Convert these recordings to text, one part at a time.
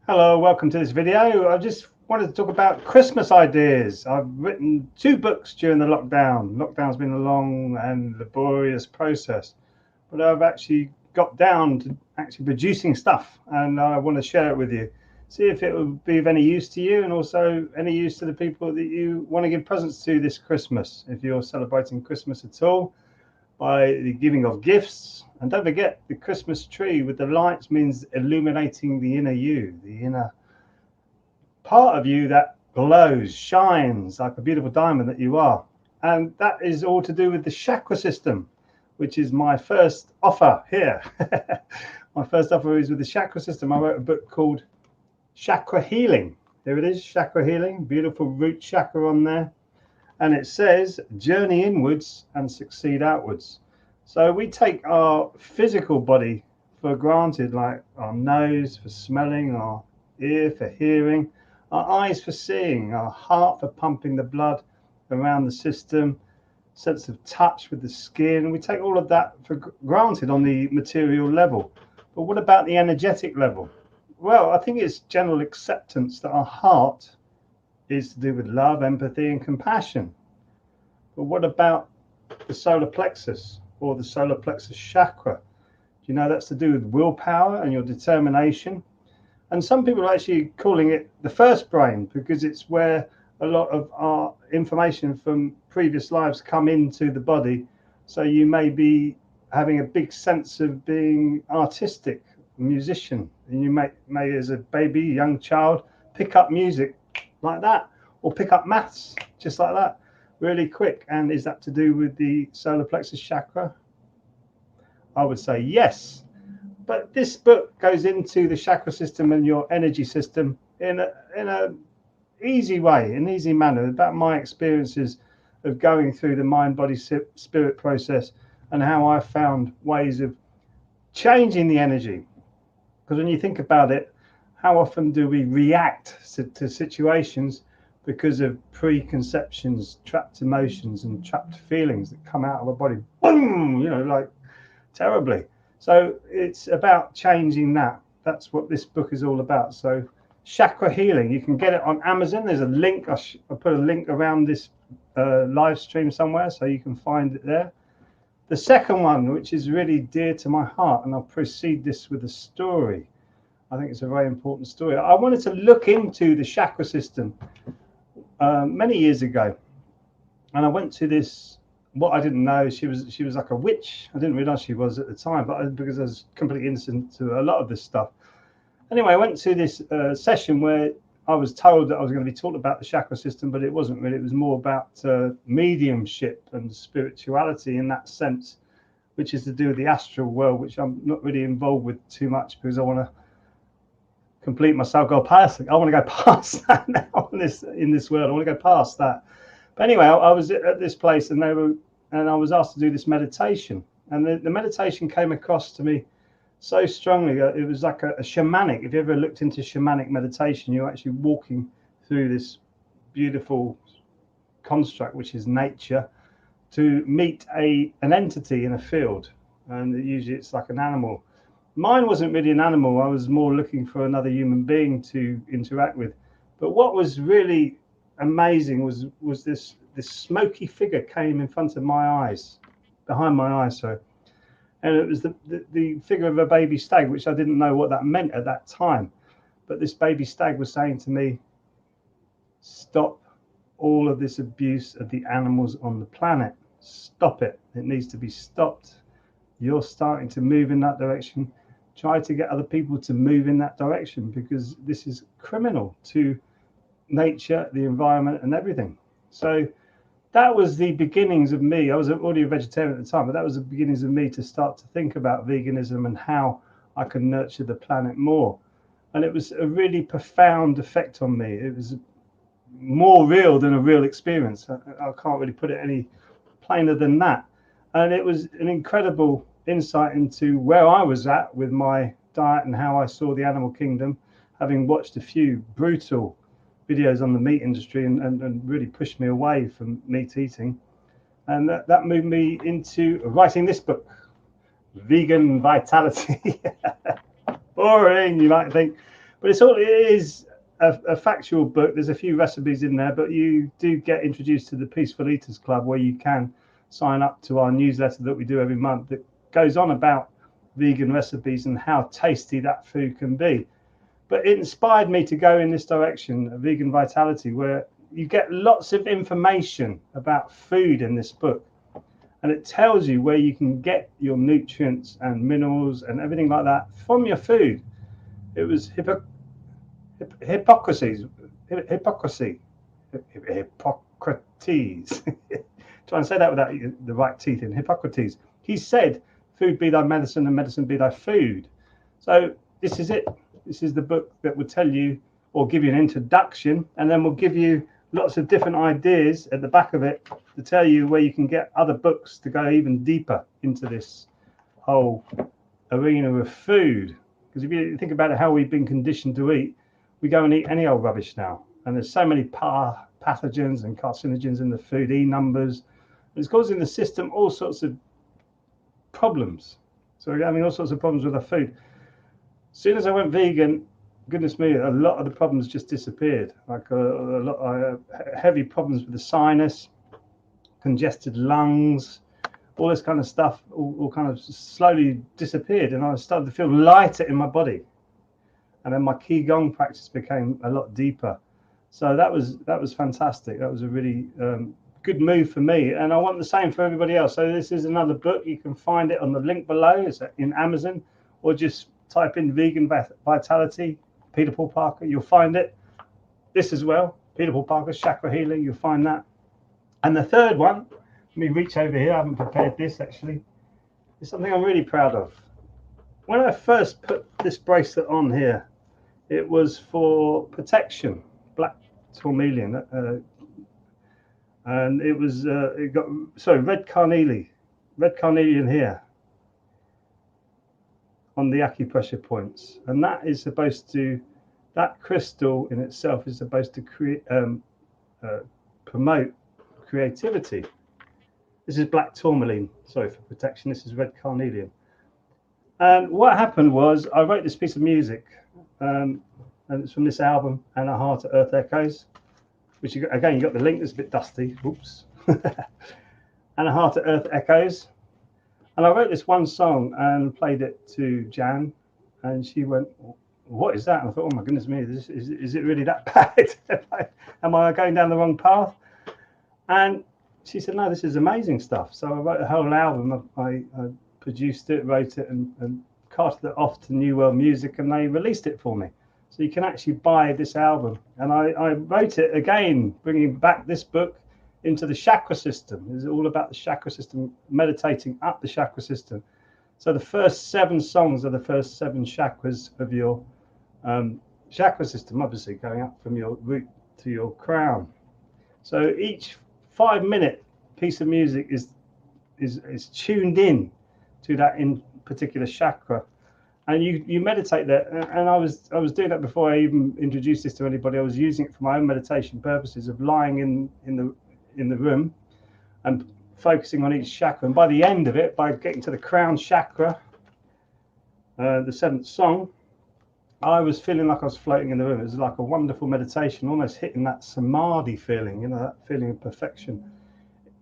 Hello, welcome to this video. I just wanted to talk about Christmas ideas. I've written 2 books during the lockdown. Lockdown's been a long and laborious process, but I've actually got down to actually producing stuff, and I want to share it with you. See if it will be of any use to you, and also any use to the people that you want to give presents to this Christmas, if you're celebrating Christmas at all, by the giving of gifts. And don't forget, the Christmas tree with the lights means illuminating the inner you, the inner part of you that glows, shines like a beautiful diamond that you are. And that is all to do with the chakra system, which is my first offer here. My first offer is with the chakra system. I wrote a book called Chakra Healing. There it is, Chakra Healing, beautiful root chakra on there. And it says, journey inwards and succeed outwards. So we take our physical body for granted, like our nose for smelling, our ear for hearing, our eyes for seeing, our heart for pumping the blood around the system, sense of touch with the skin. We take all of that for granted on the material level. But what about the energetic level? Well, I think it's general acceptance that our heart is to do with love, empathy, and compassion. But what about the solar plexus or the solar plexus chakra? Do you know that's to do with willpower and your determination? And some people are actually calling it the first brain because it's where a lot of our information from previous lives come into the body. So you may be having a big sense of being artistic, a musician, and you may as a baby, young child, pick up music like that, or pick up maths just like that, really quick. And is that to do with the solar plexus chakra? I would say yes. But this book goes into the chakra system and your energy system in a easy way, an easy manner, about my experiences of going through the mind, body, spirit process, and how I found ways of changing the energy. Because when you think about it, how often do we react to situations because of preconceptions, trapped emotions, and trapped feelings that come out of our body, boom, like terribly. So it's about changing that. That's what this book is all about. So Chakra Healing, you can get it on Amazon. There's a link. I'll put a link around this live stream somewhere so you can find it there. The second one, which is really dear to my heart, and I'll precede this with a story. I think it's a very important story. I wanted to look into the chakra system many years ago, and I went to this. What I didn't know, she was like a witch. I didn't realize she was at the time, but because I was completely innocent to a lot of this stuff. Anyway, I went to this session where I was told that I was going to be taught about the chakra system, but it wasn't really. It was more about mediumship and spirituality in that sense, which is to do with the astral world, which I'm not really involved with too much because I want to complete myself, go past it. I want to go past that now in this world. I want to go past that. But anyway, I was at this place and I was asked to do this meditation, and the meditation came across to me so strongly. It was like a shamanic. If you ever looked into shamanic meditation, you're actually walking through this beautiful construct, which is nature, to meet an entity in a field, and usually it's like an animal. Mine wasn't really an animal. I was more looking for another human being to interact with. But what was really amazing was this smoky figure came in front of my eyes, behind my eyes, sorry. And it was the figure of a baby stag, which I didn't know what that meant at that time. But this baby stag was saying to me, stop all of this abuse of the animals on the planet. Stop it. It needs to be stopped. You're starting to move in that direction. Try to get other people to move in that direction, because this is criminal to nature, the environment, and everything. So that was the beginnings of me. I was already a vegetarian at the time, but that was the beginnings of me to start to think about veganism and how I can nurture the planet more. And it was a really profound effect on me. It was more real than a real experience. I can't really put it any plainer than that. And it was an incredible insight into where I was at with my diet and how I saw the animal kingdom, having watched a few brutal videos on the meat industry and really pushed me away from meat eating. And that moved me into writing this book, Vegan Vitality. Boring, you might think, But it is a factual book. There's a few recipes in there, but you do get introduced to the Peaceful Eaters Club, where you can sign up to our newsletter that we do every month that goes on about vegan recipes and how tasty that food can be. But it inspired me to go in this direction, vegan vitality, where you get lots of information about food in this book. And it tells you where you can get your nutrients and minerals and everything like that from your food. It was Hippocrates. Try and say that without the right teeth in. Hippocrates. He said, food be thy medicine and medicine be thy food. So this is it. This is the book that will tell you or give you an introduction, and then we'll give you lots of different ideas at the back of it to tell you where you can get other books to go even deeper into this whole arena of food. Because if you think about it, how we've been conditioned to eat, we go and eat any old rubbish now. And there's so many pathogens and carcinogens in the food, E numbers. It's causing the system all sorts of problems. So we're having all sorts of problems with our food. As soon as I went vegan, goodness me, a lot of the problems just disappeared. Like a lot of heavy problems with the sinus, congested lungs, all this kind of stuff, all kind of slowly disappeared, and I started to feel lighter in my body. And then my Qigong practice became a lot deeper. So that was fantastic. That was a really good move for me, and I want the same for everybody else. So this is another book. You can find it on the link below. It's in Amazon, or just type in Vegan Vitality, Peter Paul Parker. You'll find it. This as well, Peter Paul Parker's Chakra Healing. You'll find that. And the third one, let me reach over here. I haven't prepared this actually. It's something I'm really proud of. When I first put this bracelet on here, it was for protection, black tourmaline, and it was red carnelian here on the acupressure points, and that is supposed to, that crystal in itself is supposed to promote creativity. This is black tourmaline, sorry, for protection. This is red carnelian. And what happened was I wrote this piece of music, and it's from this album, Anahata Earth Echoes, which you got the link. It's a bit dusty. Oops. Anahata Earth Echoes. And I wrote this one song and played it to Jan, and she went, "What is that?" And I thought, "Oh my goodness me, is it really that bad? Am I going down the wrong path?" And she said, "No, this is amazing stuff." So I wrote a whole album. I produced it, wrote it, and carted it off to New World Music, and they released it for me. So you can actually buy this album. And I wrote it again, bringing back this book into the chakra system. It's all about the chakra system, meditating up the chakra system. So the first 7 songs are the first 7 chakras of your chakra system, obviously going up from your root to your crown. So each 5-minute piece of music is tuned in to that in particular chakra, and you meditate there. And I was doing that before I even introduced this to anybody. I was using it for my own meditation purposes of lying in the room and focusing on each chakra. And by the end of it, by getting to the crown chakra, the 7th song, I was feeling like I was floating in the room. It was like a wonderful meditation, almost hitting that samadhi feeling, you know, that feeling of perfection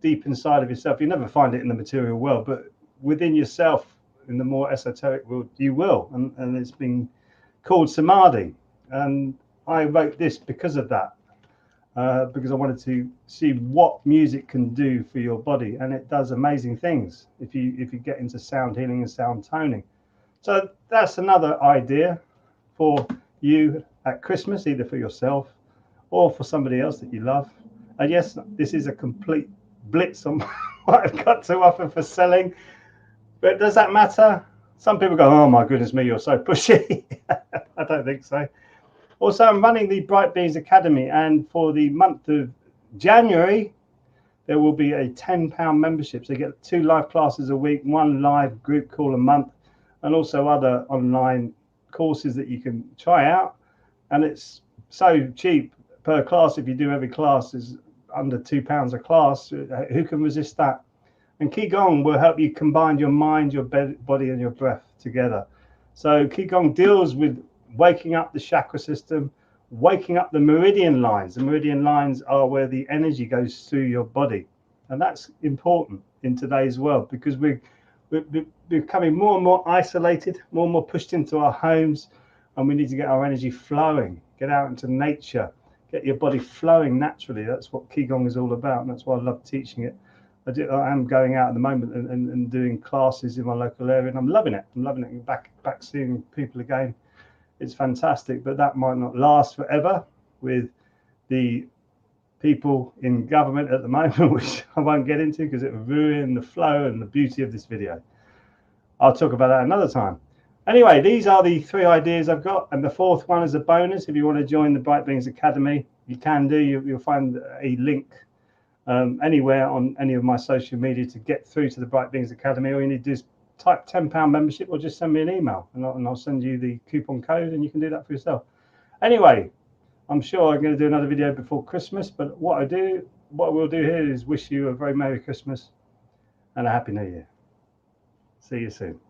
deep inside of yourself. You never find it in the material world, but within yourself, in the more esoteric world, you will. And it's been called samadhi. And I wrote this because of that, because I wanted to see what music can do for your body. And it does amazing things if you get into sound healing and sound toning. So that's another idea for you at Christmas, either for yourself or for somebody else that you love. And yes, this is a complete blitz on what I've got to offer for selling, but does that matter? Some people go, "Oh my goodness me, you're so pushy." I don't think so. Also, I'm running the Bright Beings Academy, and for the month of January there will be a £10 membership. So you get 2 live classes a week, 1 live group call a month, and also other online courses that you can try out. And it's so cheap per class. If you do every class, is under £2 a class. Who can resist that? And Qigong will help you combine your mind, your body, and your breath together. So Qigong deals with waking up the chakra system, waking up the meridian lines. The meridian lines are where the energy goes through your body. And that's important in today's world, because we're becoming more and more isolated, more and more pushed into our homes, and we need to get our energy flowing, get out into nature, get your body flowing naturally. That's what Qigong is all about, and that's why I love teaching it. I am going out at the moment and doing classes in my local area, and I'm loving it. I'm loving it. Back seeing people again. It's fantastic, but that might not last forever with the people in government at the moment, which I won't get into because it will ruin the flow and the beauty of this video. I'll talk about that another time. Anyway, these are the 3 ideas I've got, and the 4th one is a bonus. If you want to join the Bright Beings Academy, you can do. You'll find a link anywhere on any of my social media to get through to the Bright Beings Academy. All you need to do is type £10 membership, or just send me an email, and I'll send you the coupon code, and you can do that for yourself. Anyway, I'm sure I'm going to do another video before Christmas, but what we'll do here is wish you a very Merry Christmas and a Happy New Year. See you soon.